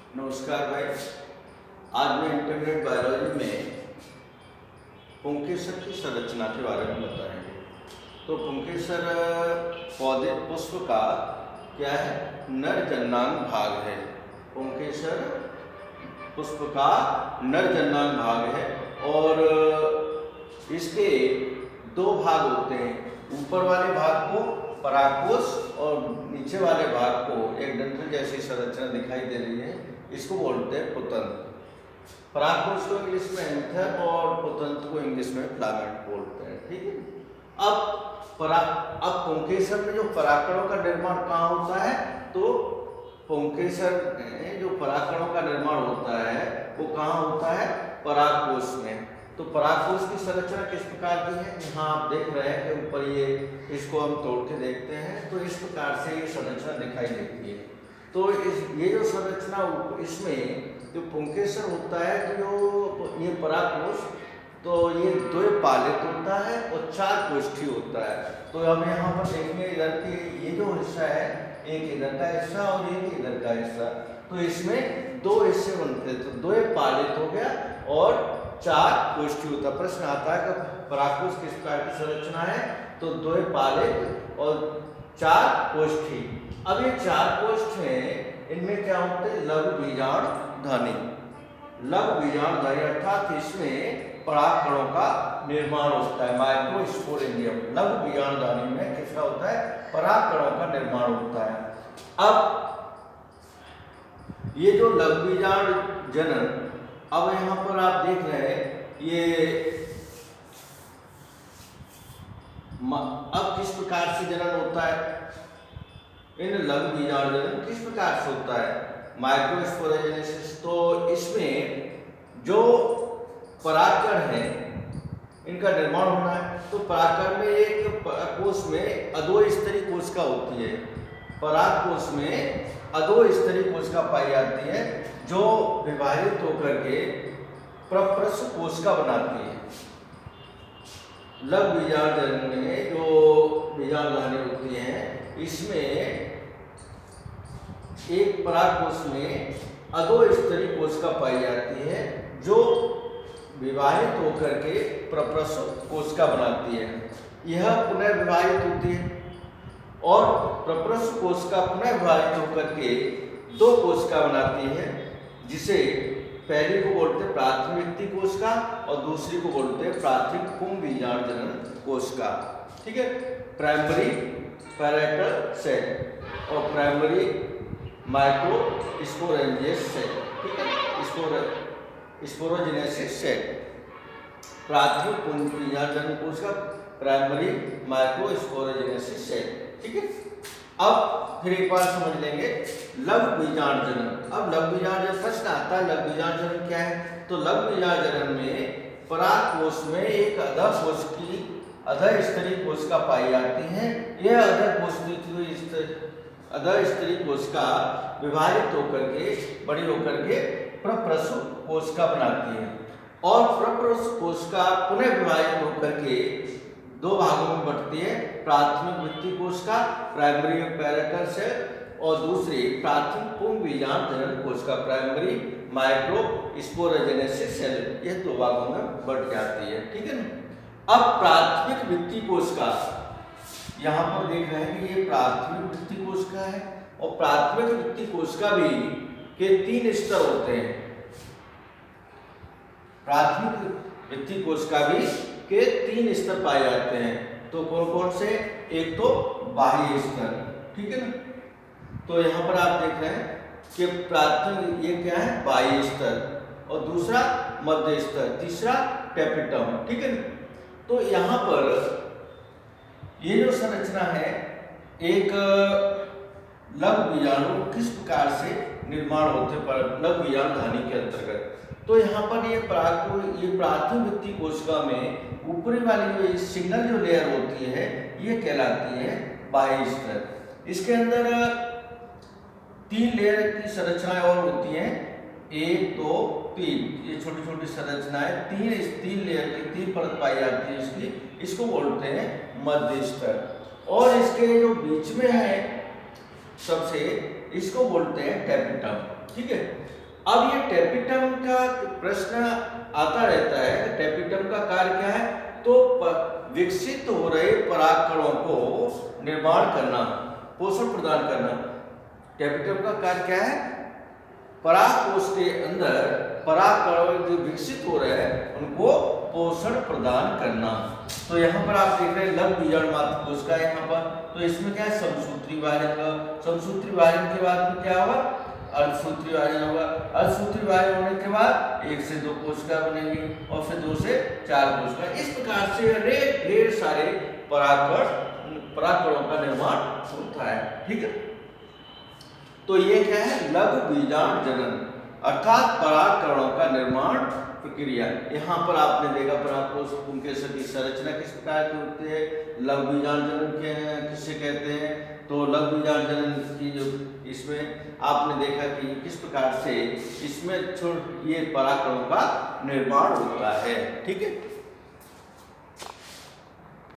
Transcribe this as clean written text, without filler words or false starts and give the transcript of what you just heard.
नमस्कार भाई। आज मैं इंटरनेट बायोलॉजी में पुंकेसर की संरचना के बारे में बताएंगे। तो पुंकेसर पौधे पुष्प का क्या है, नर जननांग भाग है। पुंकेसर पुष्प का नर जननांग भाग है और इसके दो भाग होते हैं। ऊपर वाले भाग को परागकोश और नीचे वाले भाग को एक डंठल जैसी संरचना दिखाई दे रही है, इसको बोलते हैं पुतंत्र। परागकोश को इंग्लिश में एंथर और पुतंत्र को इंग्लिश में फिलामेंट बोलते हैं। ठीक है। अब पुंकेसर में जो परागकणों का निर्माण कहाँ होता है, तो पुंकेसर में जो परागकणों का निर्माण होता है वो कहाँ होता है, परागकोश में। तो परागकोश की संरचना किस प्रकार की है, यहाँ आप देख रहे हैं कि ऊपर ये, इसको हम तोड़ के देखते हैं तो इस प्रकार से ये संरचना दिखाई देती है। तो ये जो संरचना, इसमें जो पुंकेसर होता है, तो ये परागकोश, तो ये द्विपालित होता है और 4 कोष्ठी होता है। तो अब यहाँ पर देखेंगे इधर की ये जो हिस्सा है, एक इधर का हिस्सा और एक इधर का हिस्सा, तो इसमें 2 हिस्से बनते हैं। तो द्विपालित हो गया और 4 कोष्ठी होता है। प्रश्न आता है कि परागकोश किस प्रकार की संरचना है, तो द्विपालित और 4 कोष्ठी। अब ये 4 कोष्ठ हैं, इनमें क्या होते हैं, लघु बीजाणुधनी। लघु बीजाणुधनी अर्थात इसमें परागकणों का निर्माण होता है, माइक्रोस्पोरेंजियम। लघु बीजाणुधनी में किसका होता है, परागकणों का निर्माण होता है। अब ये जो लघु बीजाणुजनन, अब यहाँ पर आप देख रहे हैं ये अब किस प्रकार से जनन होता है, इन लघु बीजाणुजनन किस प्रकार से होता है, माइक्रोस्पोरेजेनेसिस। तो इसमें जो परागकण है इनका निर्माण होना है। तो परागकण में एक कोश में अधोस्तरीय कोशिका होती है, परागकोश में अधोस्तरीय कोशिका पाई जाती है जो विभाजित होकर के प्रप्रस्थ कोशिका बनाती है। लघु बीजाणुजनन में जो बीजाणुधनी होती हैं, इसमें एक परागकोश में अधोस्तरीय कोशिका पाई जाती है जो विभाजित होकर के प्रप्रस्थ कोशिका बनाती है। यह पुनः विभाजित होती है और प्रप्रस्थ कोशिका पुनः विभाजित होकर के 2 कोशिका बनाती है, जिसे पहली को बोलते हैं प्राथमिक भित्ति कोशिका और दूसरी को बोलते हैं प्राथमिक पुंज बीजाणुजनन कोशिका। ठीक है। प्राइमरी पैरेटल सेल और प्राइमरी माइक्रोस्पोरेंजियस सेल। ठीक है। स्पोरोजेनेसिस सेल, प्राथमिक पुंज बीजाणुजनन कोशिका, प्राइमरी माइक्रोस्पोरोजेनेसिस सेल। ठीक है। अब फिर एक बार समझ लेंगे लघु बीजाणुजनन। अब लघु बीजाणुजनन प्रश्न आता है, लघु बीजाणुजनन क्या है, तो लघु बीजाणुजनन में परागकोश में एक अधःस्तरीय कोशिका पाई जाती है। यह अधःस्तरीय कोशिका विभाजित होकर के, बड़ी होकर के प्रप्रस्थ कोशिका बनाती है और प्रप्रस्थ कोशिका पुनः विभाजित होकर के 2 भागों में बढ़ती है, प्राथमिक भित्ति कोशिका प्राइमरी पैरेटल सेल और दूसरी प्राथमिक पुंज बीजाणुजनन कोशिका प्राइमरी माइक्रोस्पोरोजेनेसिस सेल। यह 2 भागों में बढ़ जाती है। ठीक है ना। अब प्राथमिक भित्ति कोशिका, यहाँ पर देख रहे हैं कि ये प्राथमिक भित्ति कोशिका है और प्राथमिक भित्ति कोशिका भी के 3 स्तर होते हैं। प्राथमिक भित्ति कोशिका भी के 3 स्तर पाए जाते हैं। तो कौन कौन से, एक तो बाह्य स्तर, ठीक है ना। तो यहाँ पर आप देख रहे हैं कि प्राथमिक, ये क्या है, बाह्य स्तर और दूसरा मध्य स्तर, तीसरा टेपिटम। ठीक है ना। तो यहाँ पर ये जो संरचना है, एक लघु बीजाणु किस प्रकार से निर्माण होते पर लघु बीजाणुधनी के अंतर्गत, तो यहाँ पर ये प्राथमिक भित्ति कोशिका में ऊपरी वाली जो सिंगल जो लेयर होती है ये कहलाती है बाह्य स्तर। इसके अंदर 3 लेयर की संरचनाएं और होती हैं, 1 2 3, ये छोटी छोटी संरचनाएं 3 लेयर की 3 परत पाई जाती है इसकी, इसको बोलते हैं मध्य स्तर। और इसके जो बीच में है सबसे, इसको बोलते हैं टेपिटम। ठीक है। अब ये टेपिटम का प्रश्न आता रहता है कि टेपिटम का कार्य क्या है, तो विकसित हो रहे परागकणों को निर्माण करना, पोषण प्रदान करना। टेपिटम का कार्य क्या है, परागकोश के अंदर परागकण जो विकसित हो रहे हैं उनको पोषण प्रदान करना। तो यहाँ पर आप देख रहे हैं लघु बीजाणु मात्र कोशिका है यहाँ पर, तो इसमें क्या है, समसूत्री विभाजन का, समसूत्री विभाजन के बाद में क्या होगा, अर्धसूत्री विभाजन होगा। अर्धसूत्री विभाजन होने के बाद 1 से 2 कोशिका बनेंगी और फिर 2 से 4 कोशिका। इस प्रकार से ढेर सारे परागकणों का निर्माण होता है। ठीक है, तो ये क्या है, लघु बीजाणु जनन अर्थात परागकणों का निर्माण प्रक्रिया। यहाँ पर आपने देखा परागकोश पुंकेसर की संरचना किस प्रकार की होती है, लघु बीजाणु जनन किसे कहते हैं, तो लघु बीजाणु जनन की जो इसमें आपने देखा कि किस प्रकार से इसमें ये परागकणों का निर्माण होता है। ठीक है।